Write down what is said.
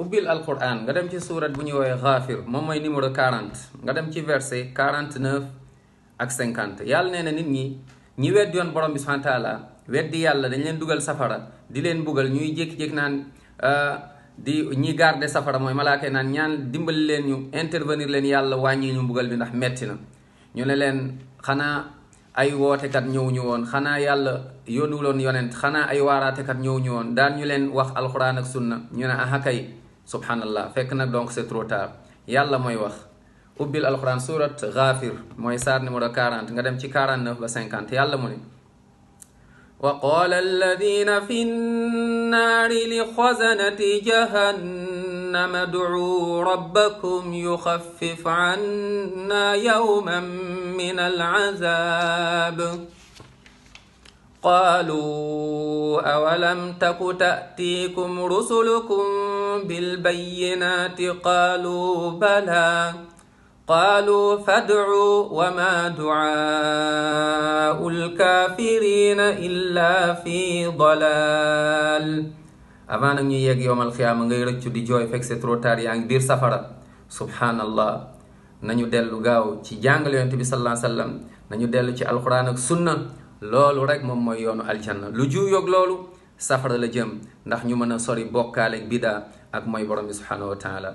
ubbil alquran nga dem ci surat bu ñuy woowee Ghafir moom mooy numéro 40 nga dem ci verset 49 ak 50 yàlla nee na nit ñi weddi yoon borom bi subhanahu wa taala weddi yàlla dañ leen dugal safara di leen bugal ñuy jékki-jékki naan di ñi garde safara mooy malaaka naan ñaan dimbali leen ñu intervenir leen yàlla wàññi ñu mbugal bi ndax metti na ñu ne leen xanaa ay wootekat ñëwuñu woon xanaa yàlla yónnuwuloon yonent xanaa ay waaraatekat ñëwuñu woon daan ñu leen wax alquran ak sunna ñu ne aha kay subhanallah fekk nag donc c'est trop tard yàlla mooy wax ubbil alquran surat Ghafir mooy saar numéro 40 nga dem ci 49 ba 50 yàlla mu ne wa qala alladina fi nnaari li xasanati jahannama duu rabbakum yuxaffif anna yawman min alazab قالوا أولم تك تأتيكم رسلكم بالبينات قالوا بلى قالوا فادعوا وما دعاء الكافرين إلا في ضلال avant nag ñu yegg yowmal xiyaama ngay rëccu di jooy fekk c'est trop tard yaa ngi biir safara subhanallah nañu dellu gaaw ci jàngale yonent bi sallallahu alayhi wa sallam nañu dellu ci alquran ak sunna loolu rek moom mooy yoonu aljanna lu juuyoog loolu safara la jëm ndax ñu mën a sori bokkaale ak bidaa ak mooy borom bi subhanahu wa taala